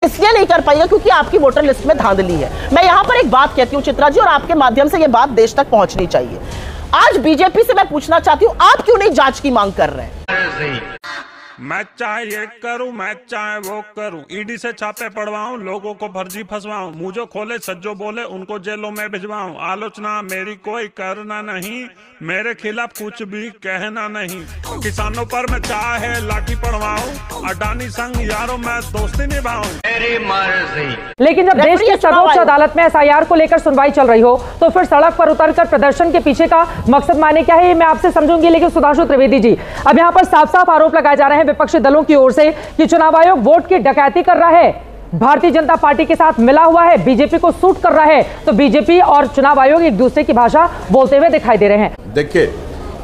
इसलिए नहीं कर पाएगा क्योंकि आपकी वोटर लिस्ट में धांधली है। मैं यहां पर एक बात कहती हूं चित्रा जी, और आपके माध्यम से यह बात देश तक पहुंचनी चाहिए। आज बीजेपी से मैं पूछना चाहती हूं, आप क्यों नहीं जांच की मांग कर रहे हैं? मैं चाहे ये करूं, मैं चाहे वो करूं, ईडी से छापे पड़वाऊं, लोगों को फर्जी फंसवाऊं, मुझे खोले सज्जो बोले उनको जेलों में भिजवाऊं, आलोचना मेरी कोई करना नहीं, मेरे खिलाफ कुछ भी कहना नहीं, किसानों पर मैं चाहे लाठी पड़वाऊं, अडानी संग यारों मैं दोस्ती निभाऊं, मेरी मर्जी। लेकिन जब देश की सर्वोच्च अदालत में एसआईआर को लेकर सुनवाई चल रही हो तो फिर सड़क पर उतरकर प्रदर्शन के पीछे का मकसद माने क्या है, ये मैं आपसे समझूंगी। लेकिन सुधांशु त्रिवेदी जी, अब यहाँ पर साफ साफ आरोप लगाए जा रहे हैं विपक्षी दलों की ओर से कि चुनाव आयोग वोट की डकैती कर रहा है, भारतीय जनता पार्टी के साथ मिला हुआ है, बीजेपी को सूट कर रहा है। तो बीजेपी और चुनाव आयोग एक दूसरे की भाषा बोलते हुए दिखाई दे रहे हैं। देखिए,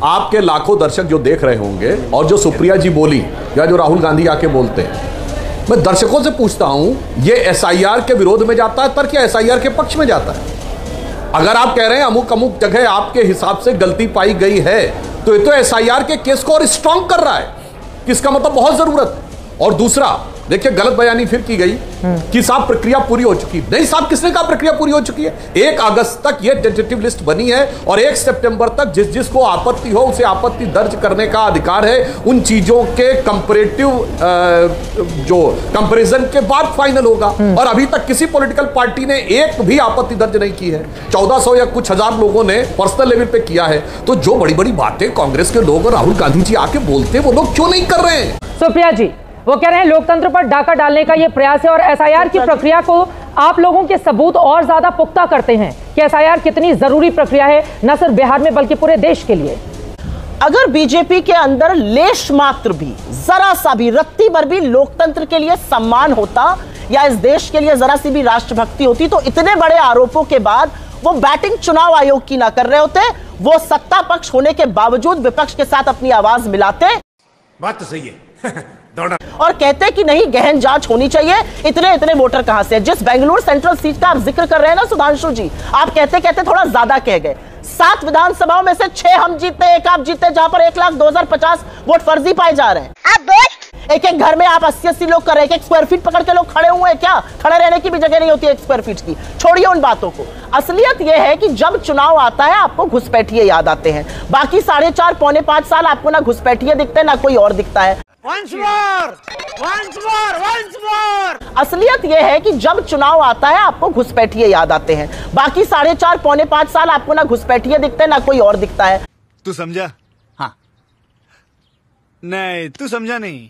आपके लाखों दर्शक जो देख रहे होंगे और जो सुप्रिया जी बोली या जो राहुल गांधी आके बोलते हैं, मैं दर्शकों से पूछता हूं, ये एसआईआर के विरोध में जाता है तर्क या एसआईआर के पक्ष में जाता है? अगर आप कह रहे हैं अमुक अमुक जगह आपके हिसाब से गलती पाई गई है, तो ये तो एसआईआर के केस को और स्ट्रांग कर रहा है, किसका मतलब बहुत जरूरत है। और दूसरा, देखिए गलत बयानी फिर की गई कि साहब प्रक्रिया पूरी हो चुकी। नहीं साहब, किसने कहा प्रक्रिया पूरी हो चुकी है? 1 अगस्त तक ये टेंटेटिव लिस्ट बनी है और 1 सितंबर तक जिस जिसको आपत्ति हो उसे आपत्ति दर्ज करने का अधिकार है। उन चीजों के कंपैरेटिव जो कंपैरिजन के बाद फाइनल होगा। और अभी तक किसी पॉलिटिकल पार्टी ने एक भी आपत्ति दर्ज नहीं की है। 1400 या कुछ हजार लोगों ने पर्सनल लेवल पे किया है। तो जो बड़ी बड़ी बातें कांग्रेस के लोग और राहुल गांधी जी आके बोलते हैं, वो लोग क्यों नहीं कर रहे हैं? सुप्रिया जी, वो कह रहे हैं लोकतंत्र पर डाका डालने का ये प्रयास है और एसआईआर की प्रक्रिया को आप लोगों के सबूत और ज्यादा पुख्ता करते हैं कि एसआईआर कितनी जरूरी प्रक्रिया है, न सिर्फ बिहार में बल्कि पूरे देश के लिए। अगर बीजेपी के अंदर लेश मात्र भी, जरा सा भी, रत्ती भर भी लोकतंत्र के लिए सम्मान होता या इस देश के लिए जरा सी भी राष्ट्रभक्ति होती, तो इतने बड़े आरोपों के बाद वो बैटिंग चुनाव आयोग की ना कर रहे होते। वो सत्ता पक्ष होने के बावजूद विपक्ष के साथ अपनी आवाज मिलाते। बात तो सही है और कहते कि नहीं, गहन जांच होनी चाहिए। इतने इतने वोटर कहां से? जिस बेंगलुरु सेंट्रल सीट का आप जिक्र कर रहे हैं ना सुधांशु जी, आप कहते कहते थोड़ा ज्यादा कह गए। 7 विधानसभाओं में से 6 हम जीते, 1 आप जीते, जहां पर 1,02,050 वोट फर्जी पाए जा रहे हैं। एक एक घर में आप 80-80 लोग कर रहे हैं। 1 स्क्वायर फीट पकड़ के लोग खड़े हुए हैं क्या? खड़े रहने की भी जगह नहीं होती 1 स्क्वायर फीट की। छोड़िए उन बातों को। असलियत यह है कि जब चुनाव आता है आपको घुसपैठिए याद आते हैं। बाकी 4.5 पौने 5 साल आपको ना घुसपैठिए दिखते ना कोई और दिखता है। Once more! असलियत यह है कि जब चुनाव आता है आपको घुसपैठिए याद आते हैं। बाकी 4.5 पौने 5 साल आपको ना घुसपैठिए दिखते ना कोई और दिखता है। तू समझा? हाँ। नहीं, तू समझा नहीं।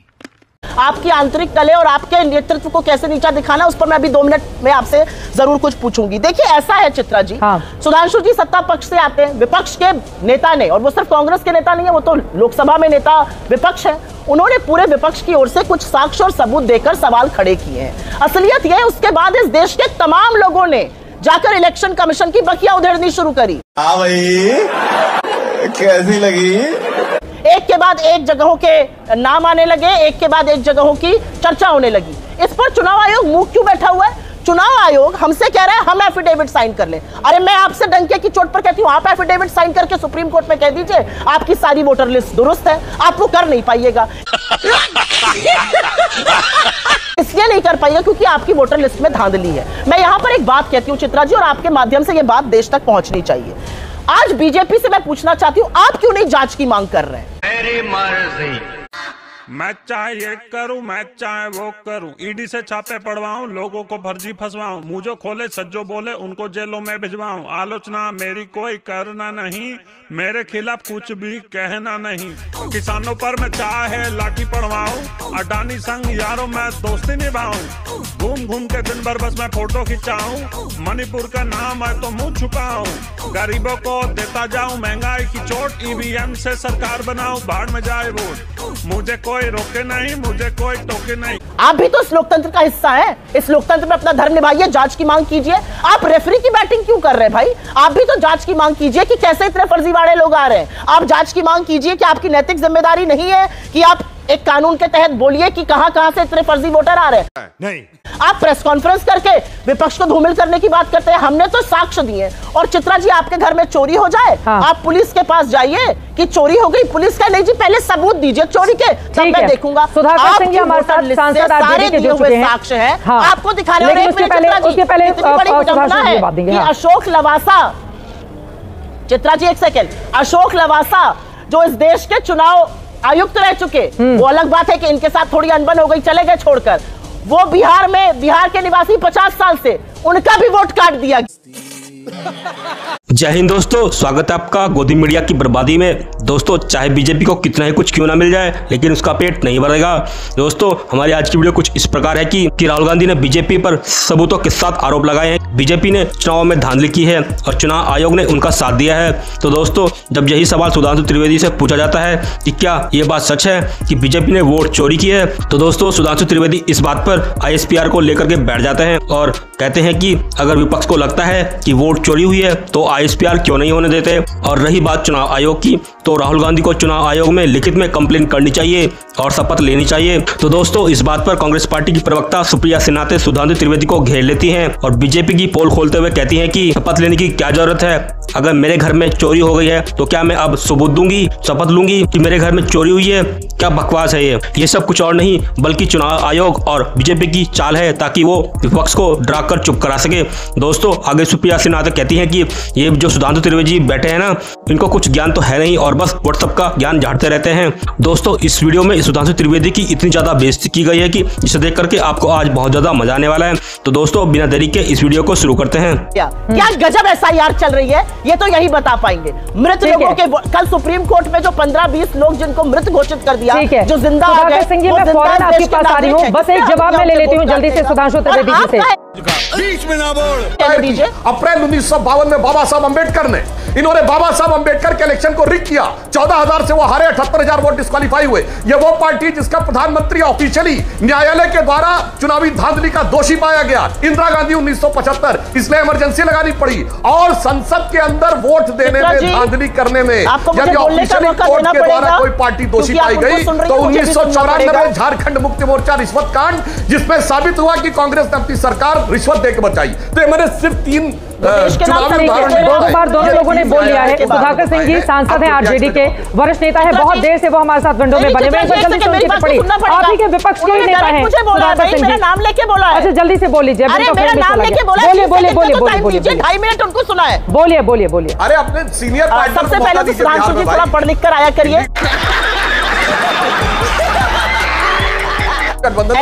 आपकी आंतरिक कले और आपके नेतृत्व को कैसे नीचा दिखाना, उस पर मैं अभी 2 मिनट में आपसे जरूर कुछ पूछूंगी। देखिए ऐसा है चित्रा जी, हाँ। सुधांशु जी सत्ता पक्ष से आते हैं, विपक्ष के नेता ने, और वो सिर्फ कांग्रेस के नेता नहीं है, वो तो लोकसभा में नेता विपक्ष है, उन्होंने पूरे विपक्ष की ओर से कुछ साक्ष्य और सबूत देकर सवाल खड़े किए हैं। असलियत यह है उसके बाद इस देश के तमाम लोगों ने जाकर इलेक्शन कमीशन की बखिया उधेड़नी शुरू करी। हाँ भाई, कैसी लगी? एक के बाद एक जगहों के नाम आने लगे, एक के बाद एक जगहों की चर्चा होने लगी। इस पर चुनाव आयोग मुंह क्यों बैठा हुआ है? चुनाव आयोग हमसे कह रहा है हम एफिडेविट साइन कर लें। अरे मैं आपसे डंके की चोट पर कहती हूं, आप एफिडेविट साइन करके सुप्रीम कोर्ट में कह दीजिए आपकी सारी वोटर लिस्ट दुरुस्त है। आप वो कर नहीं पाइएगा। इसलिए नहीं कर पाइएगा क्योंकि आपकी वोटर लिस्ट में धांधली है। मैं यहां पर एक बात कहती हूं चित्रा जी, और आपके माध्यम से यह बात देश तक पहुंचनी चाहिए। आज बीजेपी से मैं पूछना चाहती हूं, आप क्यों नहीं जांच की मांग कर रहे हैं? मेरी मर्जी। मैं चाहे ये करूं, मैं चाहे वो करूं, ईडी से छापे पड़वाऊं, लोगों को फर्जी फंसवाऊं, मुझे खोले सज्जो बोले उनको जेलों में भिजवाऊं, आलोचना मेरी कोई करना नहीं, मेरे खिलाफ कुछ भी कहना नहीं, किसानों पर मैं चाहे लाठी पड़वाऊं, अडानी संग यारों मैं दोस्ती निभाऊं, घूम घूम के दिन भर बस मैं फोटो खिंचाऊं, मणिपुर का नाम है तो मुंह छुपाऊं, गरीबों को देता जाऊं महंगाई की चोट, ईवीएम से सरकार बनाऊं, बाढ़ में जाए वोट, मुझे कोई रोके नहीं, मुझे कोई टोके नहीं। आप भी तो इस लोकतंत्र का हिस्सा हैं। इस लोकतंत्र में अपना धर्म निभाइए, जांच की मांग कीजिए। आप रेफरी की बैटिंग क्यों कर रहे हैं भाई? आप भी तो जांच की मांग कीजिए कि कैसे इतने फर्जीवाड़े लोग आ रहे हैं। आप जांच की मांग कीजिए कि आपकी नैतिक जिम्मेदारी नहीं है कि आप एक कानून के तहत बोलिए कि कहां से इतने फर्जी वोटर आ रहे हैं। नहीं। आप प्रेस कॉन्फ्रेंस करके विपक्ष को धूमिल करने की बात करते हैं। हमने तो साक्ष्य दिए। और चित्रा जी, आपके घर में चोरी हो जाए, आप पुलिस के पास जाइए कि चोरी हो गई, पुलिस का नहीं जी, पहले सबूत दीजिए चोरी के, तब मैं देखूंगा। सुधाकर सिंह जी हमारे साथ सांसद आरजेडी के जुड़ चुके हैं, साक्ष्य है आपको दिखा रहे हैं। उसके पहले अशोक लवासा, चित्रा जी एक सेकेंड, अशोक लवासा जो इस देश के चुनाव आयुक्त रह चुके, वो अलग बात है कि इनके साथ थोड़ी अनबन हो गई, चले गए छोड़कर। वो बिहार के निवासी 50 साल से, उनका भी वोट काट दिया। जय हिंद दोस्तों, स्वागत है आपका गोदी मीडिया की बर्बादी में। दोस्तों, चाहे बीजेपी को कितना ही कुछ क्यों ना मिल जाए, लेकिन उसका पेट नहीं भरेगा। दोस्तों, हमारी आज की वीडियो कुछ इस प्रकार है कि राहुल गांधी ने बीजेपी पर सबूतों के साथ आरोप लगाए हैं। बीजेपी ने चुनाव में धांधली की है और चुनाव आयोग ने उनका साथ दिया है। तो दोस्तों, जब यही सवाल सुधांशु त्रिवेदी से पूछा जाता है कि क्या ये बात सच है कि बीजेपी ने वोट चोरी की है, तो दोस्तों सुधांशु त्रिवेदी इस बात पर ISPR को लेकर के बैठ जाते हैं और कहते हैं कि अगर विपक्ष को लगता है कि वोट चोरी हुई है तो ISPR क्यों नहीं होने देते। और रही बात चुनाव आयोग की, तो राहुल गांधी को चुनाव आयोग में लिखित में कंप्लेन करनी चाहिए और शपथ लेनी चाहिए। तो दोस्तों, इस बात पर कांग्रेस पार्टी की प्रवक्ता सुप्रिया सिन्हा सुधांशु त्रिवेदी को घेर लेती हैं और बीजेपी की पोल खोलते हुए कहती हैं कि शपथ लेने की क्या जरूरत है, अगर मेरे घर में चोरी हो गई है तो क्या मैं अब सबूत दूंगी, शपथ लूंगी कि मेरे घर में चोरी हुई है? क्या बकवास है ये सब कुछ और नहीं बल्कि चुनाव आयोग और बीजेपी की चाल है ताकि वो विपक्ष को डरा कर चुप करा सके। दोस्तों, आगे सुप्रिया सिन्हा कहती है कि ये जो सुधांशु त्रिवेदी बैठे हैं ना, इनको कुछ ज्ञान तो है नहीं और बस व्हाट्सएप का ज्ञान झाड़ते रहते हैं। दोस्तों, इस वीडियो में सुधांशु त्रिवेदी की इतनी ज्यादा बेइज्जती की गई है कि जिसे देख करके आपको आज बहुत ज्यादा मजा आने वाला है। तो दोस्तों, बिना देरी के इस वीडियो को शुरू करते हैं। क्या गजब SIR चल रही है, ये तो यही बता पाएंगे। मृत लोगों के कल सुप्रीम कोर्ट में जो 15-20 लोग जिनको मृत घोषित कर दिया, जो जिंदा आ गए, मैं फौरन आपके पास आ रही हूँ, बस एक जवाब मैं ले लेती हूँ जल्दी से सुधांशु त्रिवेदी जी से। बीच में ना बोल। अप्रैल 1952 में बाबा साहब अम्बेडकर ने, इन्होंने बाबा साहब अम्बेडकर के इलेक्शन को रिग किया। 14,000 से वो हारे, 78,000 वोट डिस्क्वालीफाई हुए। ये वो पार्टी जिसका प्रधानमंत्री ऑफिशियली न्यायालय के द्वारा चुनावी धांधली का दोषी पाया गया। इंदिरा गांधी 1975, इसलिए इमरजेंसी लगानी पड़ी और संसद के अंदर वोट देने में, धांधली करने में जब ऑफिशियली कोर्ट के द्वारा कोई पार्टी दोषी पाई गई तो 1994 में झारखंड मुक्ति मोर्चा रिश्वत कांड, जिसमें साबित हुआ कि कांग्रेस ने अपनी सरकार रिश्वत देकर बचाई। तो मैंने सिर्फ 3 दोनों लोगों ने बोल लिया है। सुधाकर सिंह जी सांसद हैं, आरजेडी के वरिष्ठ नेता है, बहुत देर से वो हमारे साथ विंडो में बने हुए हैं। जल्दी से उनकी टिप्पणी, आप ही के विपक्ष के नेता हैं सुधाकर सिंह जी, नाम लेके बोला है। अच्छा जल्दी से बोल लीजिए, मेरा नाम लेके बोला, बोलिए 2.5 मिनट उनको सुना है, बोलिए। अरे अपने सीनियर पार्टी सबसे पहले सुधांशु जी थोड़ा पढ़ लिख कर आया करिए।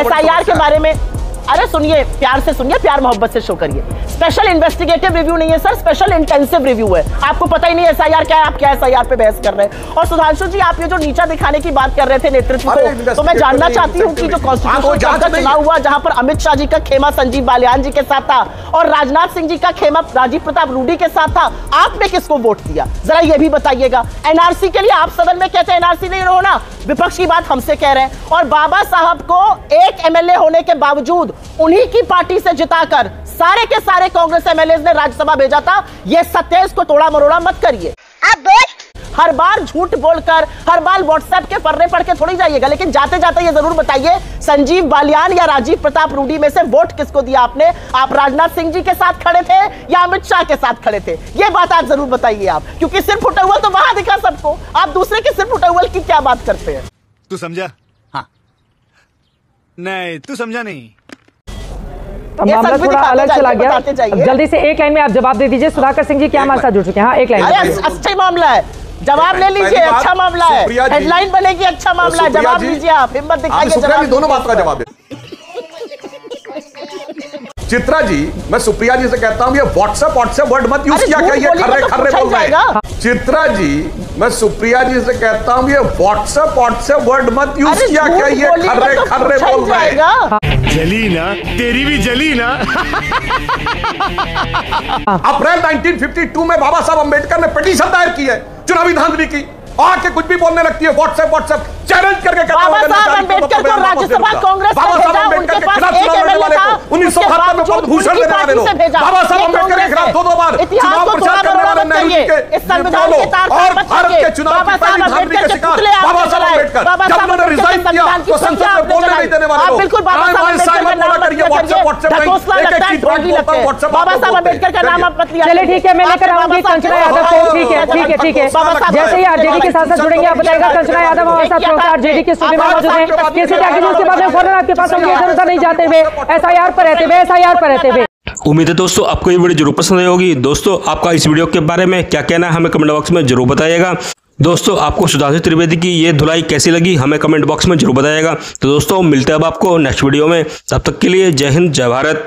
SIR के बारे में, अरे सुनिए, प्यार से सुनिए, प्यार मोहब्बत से शो करिए। स्पेशल इन्वेस्टिगेटिव रिव्यू नहीं है सर, स्पेशल इंटेंसिव रिव्यू है। आपको पता ही नहीं SIR क्या है, आप क्या SIR पे बहस कर रहे हैं। और सुधांशु जी, आप ये जो नीचा दिखाने की बात कर रहे थे नेतृत्व को, तो मैं जानना चाहती हूँ कि जो कॉन्स्टिट्यूशन का चुनाव हुआ, जहां पर अमित शाह जी का खेमा संजीव बालियान जी के साथ था और राजनाथ सिंह जी का खेमा राजीव प्रताप रूडी के साथ था, आपने किसको वोट दिया, जरा ये भी बताइएगा। NRC के लिए आप सदन में कहते हैं NRC नहीं होना, विपक्ष की बात हमसे कह रहे हैं। और बाबा साहब को एक MLA होने के बावजूद उन्हीं की पार्टी से जिताकर सारे के सारे कांग्रेस MLAs ने राज्यसभा भेजा था। ये सत्य है, इसको तोड़ा मरोड़ा मत करिए। हर बार झूठ बोलकर, हर बार व्हाट्सएप के फर्रे पढ़ के थोड़ी जाइएगा, लेकिन जाते जाते ये जरूर बताइए, संजीव बालियान या राजीव प्रताप रूडी में से वोट किसको दिया आपने? आप राजनाथ सिंह जी के साथ खड़े थे या अमित शाह के साथ खड़े थे? ये बात आप जरूर बताइए आप, क्योंकि सिर फुटा हुआ तो वहां दिखा सबको, आप दूसरे के सिर फुटा हुआ की क्या बात करते हैं? तू समझा? हाँ। नहीं, तू समझा नहीं। मामला थोड़ा अलग चला गया। जल्दी से एक लाइन में आप जवाब दे दीजिए। सुधाकर सिंह जी क्या हमारे साथ जुड़ चुके हैं? हाँ, एक लाइन। अच्छा मामला है, जवाब ले लीजिए, अच्छा मामला है, हेडलाइन बनेगी, अच्छा मामला है, जवाब लीजिए, आप हिम्मत दिखाइए, दोनों बात का जवाब दे। चित्रा जी, मैं सुप्रिया जी से कहता हूं, ये व्हाट्सएप वर्ड मत यूज किया, क्या ये खर्रे बोल रहे हैं? चित्रा जी, मैं सुप्रिया जी से कहता हूं, ये व्हाट्सएप वर्ड मत यूज किया, क्या ये खर्रे बोल रहे हैं? जली ना, तेरी भी जली ना। अप्रैल 1952 में बाबा साहब अम्बेडकर ने पिटीशन दायर की है चुनावी धांधली की, आके कुछ भी बोलने लगती है, व्हाट्सएप चैलेंज करके बाबा साहब अम्बेडकर को राज्यसभा कांग्रेस ने भेजा, उनके पास एक MLA था, 1977 में पद्म भूषण देने वाले लोग, बाबा साहब अम्बेडकर के खिलाफ 2 बार चुनाव प्रचार करने वाले चाहिए, इस संविधान के तार और भारत के चुनाव की पहली धांधली का शिकार बाबा साहब अम्बेडकर। जब उन्होंने रिजाइन किया तो संसद में बोलने नहीं देने वाले लोग। बिल्कुल बाबा साहब अम्बेडकर का नाम मत लिया करिए, ढकोसला लगता है, ड्रॉगी लगता है। बाबा साहब अम्बेडकर का नाम मत लिया। चलिए ठीक है, मैं लेकर आऊंगी कंचना यादव को। ठीक है ठीक है ठीक है, जैसे ही आरजेडी के साथ साथ जुड़ेंगे आप बताएगा। कंचना यादव हमारे साथ प्रोफेसर आरजेडी के स्टूडियो में मौजूद हैं। केसी त्यागी जी, उसके बाद में फौरन आपके पास होंगे, इधर उधर नहीं जाते हुए, एसआईआर पर रहते हुए, एसआईआर पर रहते हुए। उम्मीद है दोस्तों आपको ये वीडियो जरूर पसंद आई होगी। दोस्तों आपका इस वीडियो के बारे में क्या कहना है हमें कमेंट बॉक्स में जरूर बताइएगा। दोस्तों आपको सुधांशु त्रिवेदी की ये धुलाई कैसी लगी हमें कमेंट बॉक्स में जरूर बताइएगा। तो दोस्तों मिलते हैं अब आपको नेक्स्ट वीडियो में, तब तक के लिए जय हिंद जय भारत।